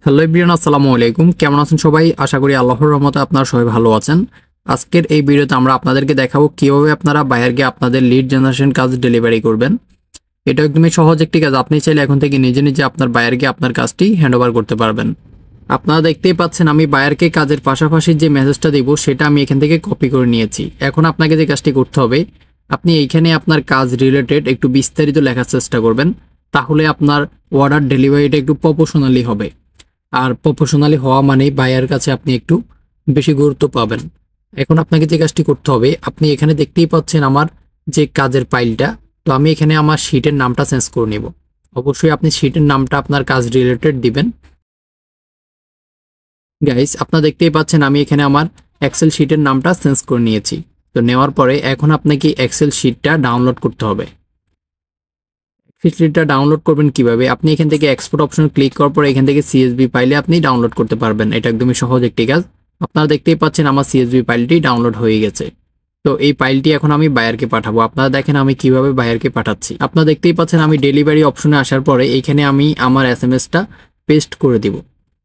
Hello everyone, আসসালামু আলাইকুম। কেমন আছেন সবাই? আশা করি আল্লাহর রহমতে আপনারা সবাই ভালো আছেন। আজকের এই ভিডিওতে আমরা আপনাদেরকে দেখাবো কিভাবে আপনারা বায়ারকে আপনাদের লিড জেনারেশন কাজ ডেলিভারি করবেন। এটা একদমই সহজ একটি কাজ। আপনি চাইলে এখন থেকে নিজে নিজে আপনার বায়ারকে আপনার কাজটি হ্যান্ডওভার করতে পারবেন। আপনারা দেখতেই পাচ্ছেন আমি বায়ারকে কাজের পাশাপাশি যে মেসেজটা দেব সেটা আমি এখান থেকে কপি করে নিয়েছি। এখন আপনাকে যে কাজটি করতে হবে, আপনি এইখানে আপনার কাজ রিলেটেড একটু বিস্তারিত লেখার চেষ্টা করবেন। তাহলে আপনার অর্ডার ডেলিভারিটা একটু প্রফেশনালি হবে। আর প্রফেশনালি হওয়া মানেই বায়ার কাছে আপনি একটু বেশি গুরুত্ব পাবেন। এখন আপনাকে যে কাজটি করতে হবে, আপনি এখানে দেখতেই পাচ্ছেন আমার যে কাজের ফাইলটা। তো আমি এখানে আমার শিটের নামটা চেঞ্জ করে নেব। অবশ্যই আপনি শিটের নামটা আপনার কাজ রিলেটেড দিবেন। গাইস, আপনারা দেখতেই পাচ্ছেন আমি এখানে আমার এক্সেল শিটের নামটা চেঞ্জ করে নিয়েছি। তো নেওয়ার পরে এখন আপনাকে এক্সেল শিটটা ডাউনলোড করতে হবে। শিটটা ডাউনলোড করবেন কিভাবে? আপনি এখান থেকে এক্সপোর্ট অপশন ক্লিক করার পরে এখান থেকে সিএসভি ফাইলে আপনি ডাউনলোড করতে পারবেন। এটা একদমই সহজ একটি কাজ। আপনারা দেখতেই পাচ্ছেন আমার সিএসভি ফাইলটি ডাউনলোড হয়ে গেছে। তো এই ফাইলটি এখন আমি বায়ারকে পাঠাবো। আপনারা দেখেন আমি কিভাবে বায়ারকে পাঠাচ্ছি। আপনারা দেখতেই পাচ্ছেন আমি ডেলিভারি অপশনে আসার পরে এখানে আমি আমার এসএমএসটা পেস্ট করে দিব।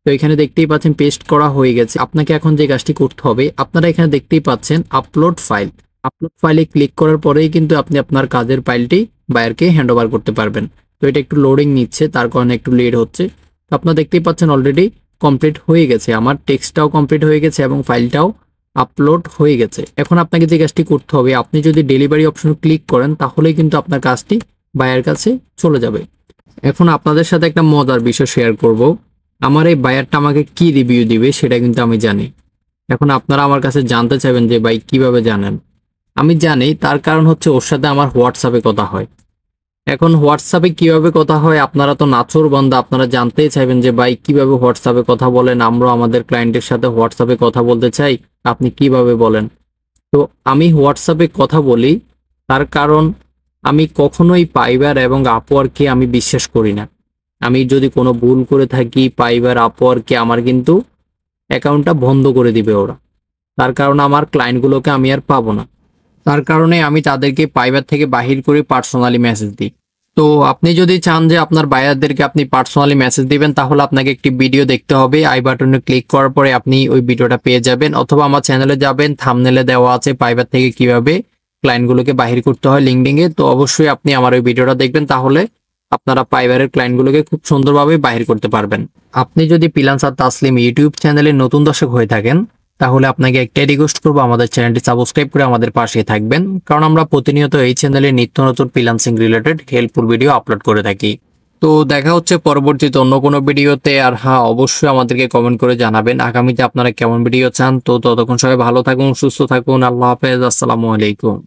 তো এখানে দেখতেই পাচ্ছেন পেস্ট করা হয়ে গেছে। আপনাকে এখন যে কাজটি করতে হবে, আপনারা এখানে দেখতেই পাচ্ছেন আপলোড ফাইল। আপলোড ফাইলে ক্লিক করার পরেই কিন্তু আপনি আপনার কাজের ফাইলটি বায়ারকে হ্যান্ডওভার করতে পারবেন। তো এটা একটু লোডিং নিচ্ছে, তার কারণে একটু লেট হচ্ছে। তো আপনারা দেখতেই পাচ্ছেন অলরেডি কমপ্লিট হয়ে গেছে। আমার টেক্সটটাও কমপ্লিট হয়ে গেছে এবং ফাইলটাও আপলোড হয়ে গেছে। এখন আপনাকে যে কাজটি করতে হবে, আপনি যদি ডেলিভারি অপশন ক্লিক করেন তাহলেই কিন্তু আপনার কাজটি বায়ার কাছে চলে যাবে। এখন আপনাদের সাথে একটা মজার বিষয় শেয়ার করব। আমার এই বায়ারটা আমাকে কি রিভিউ দিবে সেটা কিন্তু আমি জানি। এখন আপনারা আমার কাছে জানতে চাইবেন যে ভাই কিভাবে জানেন? আমি জানি, তার কারণ হচ্ছে ওর সাথে আমার হোয়াটসঅ্যাপে কথা হয়। এখন হোয়াটসঅ্যাপে কিভাবে কথা হয়, আপনারা তো নাছোড় বান্দা, আপনারা জানতেই চাইবেন যে ভাই কিভাবে হোয়াটসঅ্যাপে কথা বলেন। আমরা আমাদের ক্লায়েন্টের সাথে হোয়াটসঅ্যাপে কথা বলতে চাই, আপনি কিভাবে বলেন? তো আমি হোয়াটসঅ্যাপে কথা বলি, তার কারণ আমি কখনোই পাইবার এবং আপওয়ার্ককে আমি বিশ্বাস করি না। আমি যদি কোনো ভুল করে থাকি, পাইবার আপওয়ার্ককে আমার কিন্তু অ্যাকাউন্টটা বন্ধ করে দিবে ওরা। তার কারণ আমার ক্লায়েন্টগুলোকে আমি আর পাবো না। তার কারণে আমি তাদেরকে পাইবার থেকে বাহির করে পার্সোনালি মেসেজ দিই। তো আপনি যদি চান যে আপনার বায়ারদেরকে আপনি পার্সোনালি মেসেজ দিবেন, তাহলে আপনাকে একটি ভিডিও দেখতে হবে। আই বাটনে ক্লিক করার পরে আপনি ওই ভিডিওটা পেয়ে যাবেন, অথবা আমার চ্যানেলে যাবেন, থাম্বনেলে দেওয়া আছে পাইবার থেকে কিভাবে ক্লায়েন্টগুলোকে বাহির করতে হয় লিঙ্কডিনে। তো অবশ্যই আপনি আমার ওই ভিডিওটা দেখবেন, তাহলে আপনারা পাইবারের ক্লায়েন্টগুলোকে খুব সুন্দরভাবে বাহির করতে পারবেন। আপনি যদি ফ্রিল্যান্সার তাসলিম ইউটিউব চ্যানেলের নতুন দর্শক হয়ে থাকেন, তাহলে আপনাকে একটাই রিকোয়েস্ট করবো, আমাদের চ্যানেলটি সাবস্ক্রাইব করে আমাদের পাশে থাকবেন। কারণ আমরা প্রতিনিয়ত এই চ্যানেলে নিত্য নতুন freelancing related helpful video upload করে থাকি। তো দেখা হচ্ছে পরবর্তীতে অন্য কোনো ভিডিওতে। আর হ্যাঁ, অবশ্যই আমাদেরকে কমেন্ট করে জানাবেন আগামীতে আপনারা কেমন ভিডিও চান। তো ততক্ষণ সবাই ভালো থাকুন, সুস্থ থাকুন। আল্লাহ হাফেজ, আসসালামু আলাইকুম।